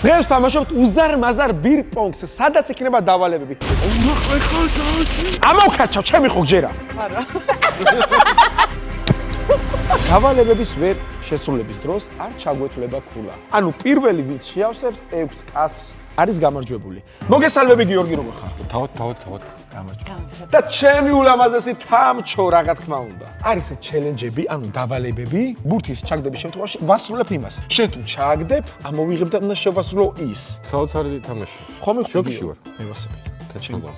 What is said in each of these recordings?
დღეს თამაშობთ უზარმაზარ ბირ-პონგს, სადაც იქნება დავალებები. ამოვხარჩავ, ჩემი ხო გჯერა. არა. დავალებების ვერ შესრულების დროს არ ჩაგვეთვლება ქულა. ანუ პირველი ვინც შეავსებს 6 კასრს არის გამარჯვებული. მოგესალმები გიორგი, როგორ ხარ? თავად. გამარჯვებული. და ჩემი ულამაზესი თამჩო, რა თქმა უნდა. არის ჩელენჯები, ანუ დავალებები, ბურთის ჩაგდების შემთხვევაში ვასრულებ იმას. შენ თუ ჩააგდებ, ამოვიღებ და უნდა შევასრულო ის. საოცარი თამაში. ხომ შოკში ვარ. მე ვასწრებ. თეჩნობა.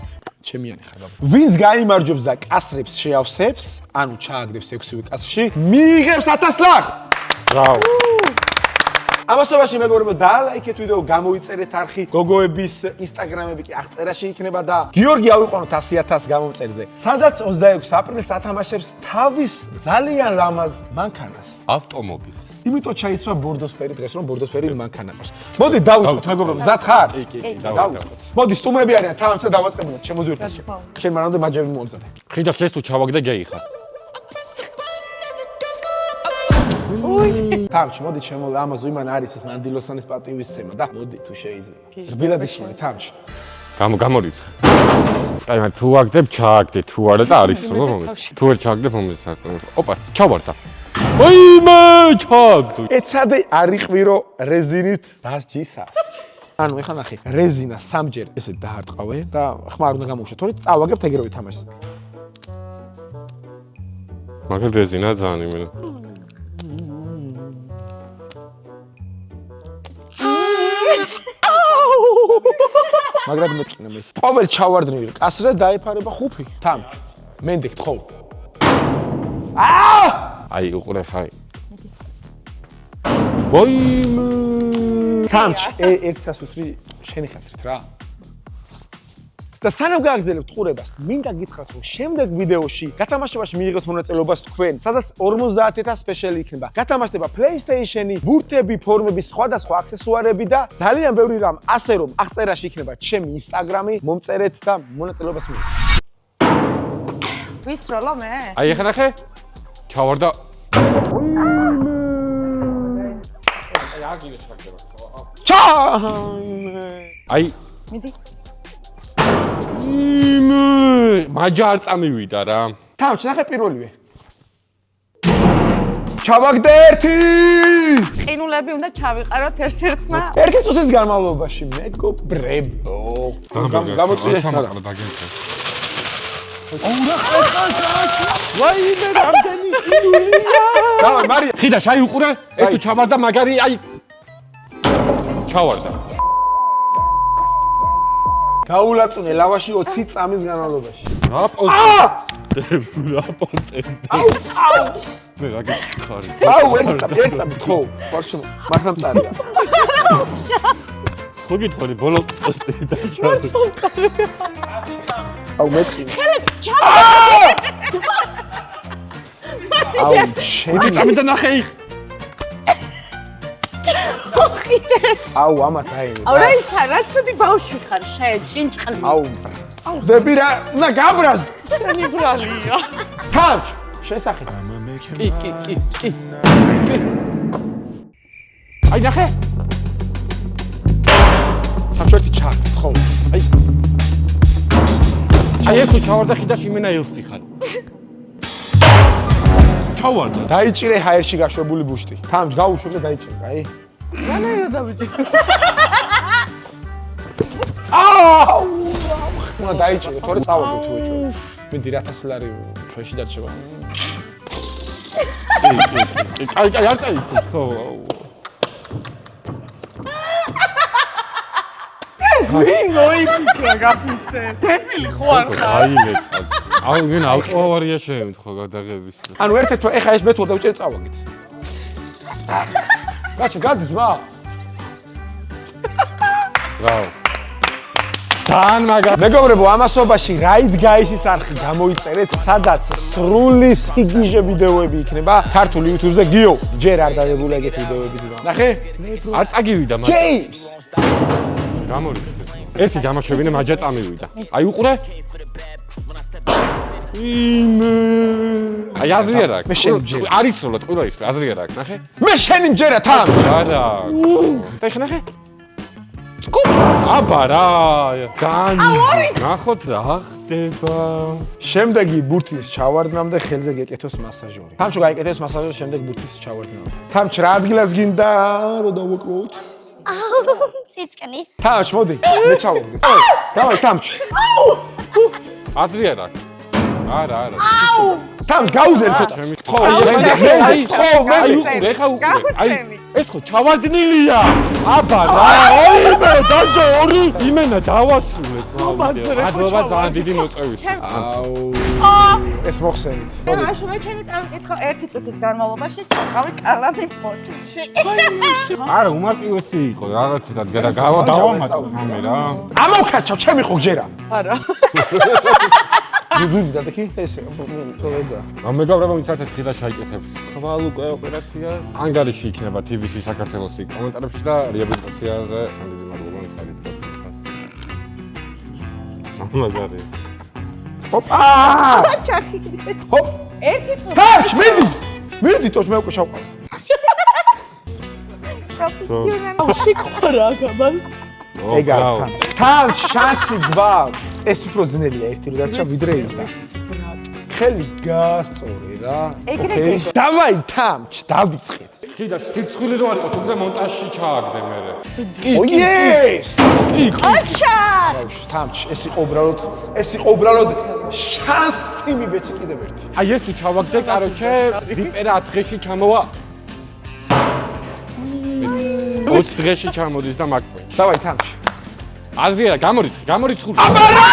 ჩემიანი ხარ. ვინც გაიმარჯვებს და კასრებს შეავსებს, ანუ ჩააგდებს 6-ვე კასრში, მიიღებს 1000 ლარს. ბრავო. ამასობაში მეგობრებო, დაალაიქეთ ვიდეო, გამოიწერეთ არხი, გოგოების ინსტაგრამები კი აღწერაში იქნება და გიორგი ავიყვანოთ 100,000 გამომწერზე. სადაც 26 აპრილს ათამაშებს თავის ძალიან ლამაზ მანქანას. ავტომობილს. იმიტომ ჩაიცვა ბორდოსფერი დღეს, რომ ბორდოსფერი მანქანა ყავს. მოდი დავიწყოთ მეგობრებო, მზად ხარ? კი, დავიწყოთ. მოდი სტუმრები არიან, თავამცა დავაწყებოდეთ, შემოზიურთას. შენ მანამდე მაჯები მოამზადე. ხიდა ხეს თუ ჩავაგდე გეიხარ. თამჩი, მოდი შემოლა ამაზო იმან არის ეს მანდილოსანის პატივისცემა და მოდი თუ შეიძლება. რბილად ისმენე თამჩი. გამორიცხე. აი, თუ ვაგდებ, ჩააგდე, თუ არა და არის სულ მომეც. თუ ვერ ჩააგდებ, მომეც. ოპა, ჩავარდა. ოიმე, ჩააგდო. ეცადე არიყვირო რეზინით დასჯისა. ანუ ეხლა ნახე, რეზინა სამჯერ ესე დაარტყავე და ხმა არ უნდა გამოვშვა, თორე წავაგებთ ეგრევე თამაშს. მაგრამ რეზინა ძალიან იმენა. მაგრამ მეტყინა მე. ყოველ ჩავარდნივი კასრზე დაიფარება ხუფი. თამ. მენდე გთხოვ. აი, უყურე ხაი. ვოიმე. თამჩ, ერთ სასუსტრი შენი ხათრით რა. და სანამ გააგრძელებთ ყურებას, მინდა გითხრათ, რომ შემდეგ ვიდეოში გათამაშებაში მიიღეთ მონაწილეობას თქვენ, სადაც 50,000 სპეციალი იქნება. გათამაშდება PlayStation-ი, ბურთები, ფორმები, სხვადასხვა აქსესუარები და ძალიან ბევრი რამ, ასე რომ აღწერაში იქნება ჩემი Instagram-ი, მომწერეთ და მონაწილეობას მიიღეთ. ვისროლა მე? აი, ეხლა ნახე. ჩავარდა. აი, აგინე ჩაგდება. აი, მიდი. მაჯა არ წამივიდა რა. თამჩ, ნახე პირველივე. ჩავაგდე ერთი! ყინულები უნდა ჩავიყაროთ ერთ-ერთმა. ერთი წუთის განმავლობაში მეგობრებო. გამოწვიე სამყარო დაგენცე. ვაიმე რამდენი ყინულია! დავай, მარია. ხიდა შაიუყურე? ეს თუ ჩავარდა მაგარი აი ჩავარდა. გაულაწუნე ლავაში 20 წამის განმავლობაში. რა პოსტებს. მე რა გიხარი. ერთ წამი ხო, ვარშავ, მაგრამ წარია. ხო გითხარი ბოლო პოსტები დაჭარბე. მეტყი. ხელები შენი წამიდა ნახე. ამათ აი. რა ის რა ცუდი ბავშვი ხარ შენ ჭინჭყლი. ხდები რა, უნდა გაბრაზ. შენი ბრალია. თამჩ, შესახეთ. კი. აი ნახე. თამჩ ერთი ჩაგდ, ხო. აი ეს თუ ჩავარდა ხიდაში იმენა ელსი ხარ. ჩავარდა. დაიჭირე ჰაერში გაშვებული ბუშტი. თამჩ, გაუშვებ და დაიჭირე, აი. რანაირად დავიჭირე? უნდა დაიჭირე, თორე წავაგე თუ ეჭვო. მინდი 1000 ლარი ჩვენში დარჩება. აი არ წაიცით ხო. ვინ მოიფიქრა გაფიცე? დეპილი ხო არ ხარ? აი მეცած. აუ ვინ ავტოავარია შეემთხვა გადაღების. ანუ ერთ-ერთ ეხა ეს მე თუ დავიჭერე წავაგეთ. გაჩა გადი ძმა. ბრავო. ძალიან მაგარი. მეგობრებო, ამასობაში Rides Guys-ის არხი გამოიწერეთ, სადაც სრული სიგიჟე ვიდეოები იქნება ქართულ YouTube-ზე. გიო, ჯერ არ დადებულა ეგეთ ვიდეოები ძმა. ნახე? არ წაგივიდა მაგრამ. James. გამორიცხე. ერთი დამაშვებინე მაჯა წამივიდა. აი უყურე. აი აზრი არ აქვს. მე შენი მჯერა. არის სრულად ყველა ის აზრი არ აქვს, ნახე. მე შენი მჯერა თან. არა. ეხლა ნახე. აბა რა ძალიან ნახოთ რა ხდება შემდეგი ბურთის ჩავარდნამდე ხელზე გეკეთოს მასაჟორი. თამჩო გაიკეთოს მასაჟორი შემდეგ ბურთის ჩავარდნამდე. თამჩ რა ადგილას გინდა რომ დავუკლოთ? ციცკნის. თამჩ მოდი, მე ჩავაგდე. დავай თამჩ. აზრი არ აქვს. არა. თამჩ გაუზენ ცოტა. ხო, მე ეხა უკვე. აი ეს ხო ჩავარდნილია. აბა რა, ოიმე დაჯო ორი იმენა დავასრულეთ. აბა ძალიან დიდი მოწევით. ეს მოხსენით. აშუme ჩვენი წამკითხო 1 წუთის განმავლობაში ჩაყავი კალამი ბოთლში. არა, უმარტივესი იყო რაღაციდან დავამატო მე რა. ამოვხაჩო, ჩემი ხო გჯერა. არა. ზუგი დადაკი ესე კოლეგა. მეგობრებო, ვინცაც ერთხელ შეიკეთებს ხვალ უკვე ოპერაციას. ანგარიში იქნება TVC საქართველოსი კომენტარებში და რეაბილიტაციაზე ძალიან დიდი მადლობა მიხარიც გქონდას. მაგარი. ოპა! ჩახიდეს. ჰოპ! 1 წუთი. თამჩ, მიდი თოჩ მე უკვე შავყავ. პროფესიონალი შეგხვდა გამას. ეგა თამჩ შანსი გვაქვს. ეს უფრო ძნელია ერთი რო დარჩა ვიდრე ის და. ხელი გასწორი რა. ოკეი. დავაი თამჩ, დავიწყეთ. კიდე სიცხვილე რო არ იყოს, უკვე მონტაჟში ჩააგდე მე. ოიეს! აჩა! თამჩ, ეს იყო უბრალოდ შანსი მივეცი კიდევ ერთი. აი ეს თუ ჩავაგდე, კაროჩე, ზიპერა 10 დღეში ჩამოვა. 20 დღეში ჩამოდის და მაგპოინტ. დავაი თამჩ. აზრი არა, გამორიცხული. აბარა!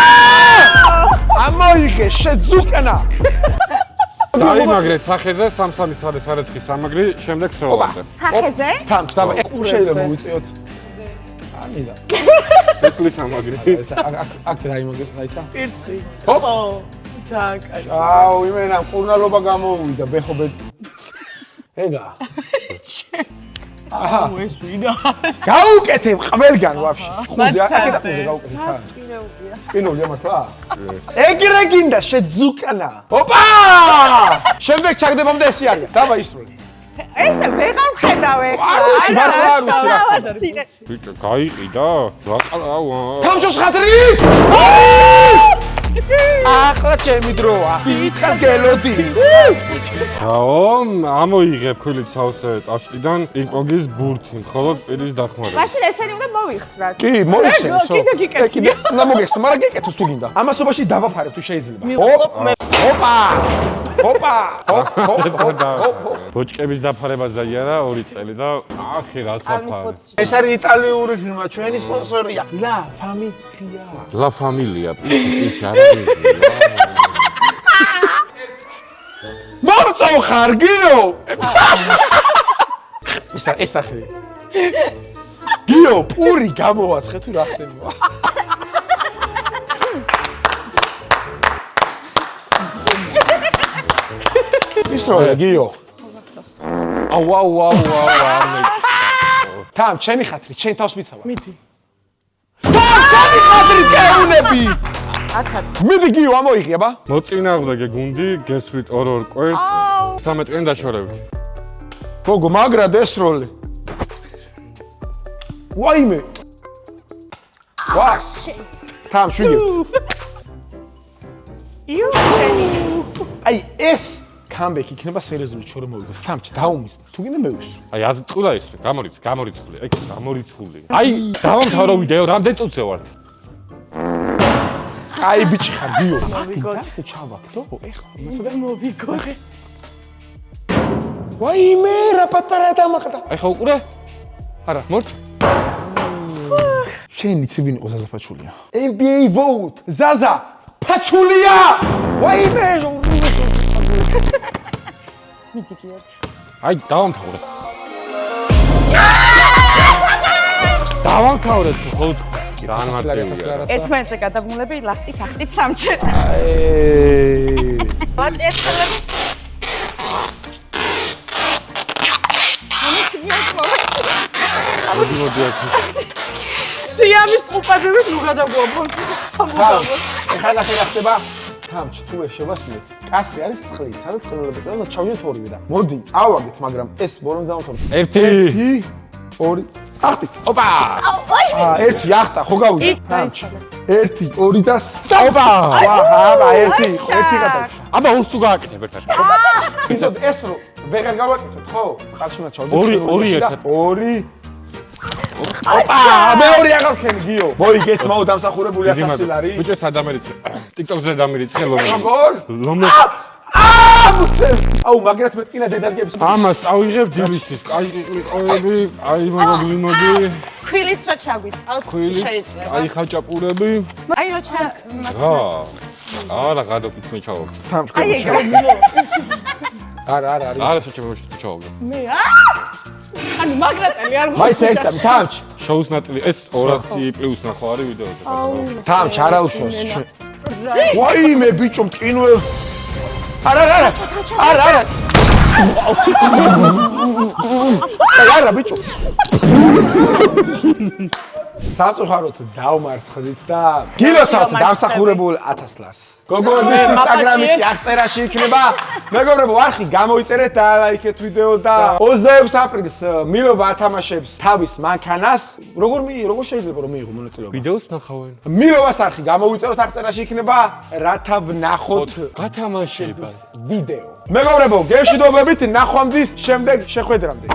ამოიღე შეძუკნა. დაიმაგრეთ სახეზე 3-3 სარეცხი სამაგრი, შემდეგ სროლამდე. სახეზე? თამჩ, დავაი, შეიძლება მოვიწიოთ. ამიდა. წესლი სამაგრი. აქ დაიმაგრეთ, რაიცა? პირსი. ჰოპ. ხო. ჩაკაი. აუ, იმენა ყურნალობა გამოვიდა, ბეხობე. ეგა. აჰა, ეს ვიდა? გაუკეთებ ყველგან ვაფშე. ხუზე, აქედა ხუზე გაუკეთებ. პირეულია. პიროვია მართლა? ეგრე გინდა შეძუკნა. ოპა! შემდეგ ჩაგდებამდე ესე არის. დავა ისროლე. ესე ვეღარ ხედავე. არ ვიცი, მართლა არ ვიცი რა. ბიჭო, გაიყიდა? რაყალა. თამშოს ხათრი! ახლა ჩემი დროა. იქას გელოდი. აო, ამოიღებ ქვილით სავსე ტაშკიდან პინგ-პონგის ბურთი, მხოლოდ პირის დახმარებით. მაშინ ესენი უნდა მოიხსნათ. კი, მოიხსენე. კიდე გიკეთე. კიდე უნდა მოგეხსნა, მაგრამ გეკეთოს თუ გინდა. ამასობაში დავაფარებ თუ შეიძლება. ოპა! ოპა! ბოჭკების დაფარებაზე არა 2 წელი და ახი რა საფარი. ეს არის იტალიური ფილმა, ჩვენი სპონსორია. ლა ფამილია. ლა ფამილია, პიში არა. მომწავ ხარგიო! ეს ახლა. გიო, პური გამოასხე თუ რა ხდება. ის როა გიო. აუ. თამ, ჩემი ხათრი, ჩემ თავს მიცავა. მიდი. თამ, ჩემი ხათრი კეუნები. მიდი გიო, ამოიღე, აბა. მოწინააღმდეგე გუნდი, გესვით 2-2 კვერტს, 13 წელი დაშორებით. გოგო, მაგრად ეს როლი. ვაიმე. თამ, შვიდი. აი, ეს კამბექი იქნება სერიოზული ჩორო მოვიგოს. თამჩ, დაუმის. თუ გინდა მევისრო. აი, აზრტყულა ისრე, გამორიცხული. ეგ გამორიცხული. აი, დავამთავრო ვიდეო, რამდენ წუთზე ვარ? აი, ბიჭი ხარ, გიო. მოვიგოთ. ჩავაგდო, ეხლა. მოვიგოთ. ვაიმე, რა პატარა დამახდა. აი, ხო უყურე? არა, მორჩ. შენი ცივინი ყო ზაზა ფაჩულია. NBA vote. ზაზა ფაჩულია. ვაიმე, აი, დავამთავრე. დავამთავრეთ ხო? ძალიან მარტივია. ერთმანეთზე გადაბმულები ლახტით ახტით სამჩერ. აი. ვაწიეთელები. სიამის ტყუპები ნუ გადაგვაბონ სამუდამოდ. ეხლა რა ხდება? თამჩ, თუ ეს შევასრულეთ, კასრი არის წყლით, სადაც წყლები და ჩავიოთ ორივე და მოდი, წავაგეთ, მაგრამ ეს ბორონ დავამთავროთ. 1 2 2 ახტი. ოპა! ერთი ახტა, ხო გავიდა? დაიწყო. 1 2 და 3. ოპა! აბა, ერთი გადავჭრა. აბა ორსუ გააკეთებ ერთად. ისოდ ეს რო ვეღარ გავაკეთოთ, ხო? წყალშიმა ჩავდივარ. ორი ერთად. 2 ოპა, მეორე აღავქენი გიო. მოიგეთ მაო დამსახურებული 1000 ლარი. ბიჭო სადამერიცხე. TikTok-ზე დამერიცხე ლომე. როგორ? ლომე. მუცელ. აუ, მაგათ მეტკინა დედას გებს. ამას ავიღებ დილისთვის. კაი ყოები, აი მოდი. ქვილიც რა ჩაგვიტყავთ? ქვილი, შეიძლება. აი ხაჭაპურები. აი რა ჩა მას არა, გადავკით თქვენ ჩავაგდო. აი ეგ არა. არა, შეჭებაში ჩავაგდო. მე ანუ მაგრატელი არ მაიც ერთსა, თამჩ. შოუს ნაწილი ეს 200 პლუს ნახო არის ვიდეოზე. თამჩ არა უშავს. ვაიმე ბიჭო მტკინვე. არა. არა ბიჭო. საწუხაროდ დავმარცხდით და გილოცავთ დამსახურებულ 1000 ლარს. გოგოების ინსტაგრამით აღწერაში იქნება. მეგობრებო, არხი გამოიწერეთ და ლაიქეთ ვიდეო და 26 აპრილს მილობა ათამაშებს თავის მანქანას. როგორ შეიძლება რომ მიიღო მონაწილეობა? ვიდეოს ნახავენ. მილობას არხი გამოიწეროთ აღწერაში იქნება, რათა ვნახოთ გათამაშება. ვიდეო. მეგობრებო, გეშიდობებით ნახვამდის შემდეგ შეხვედრამდე.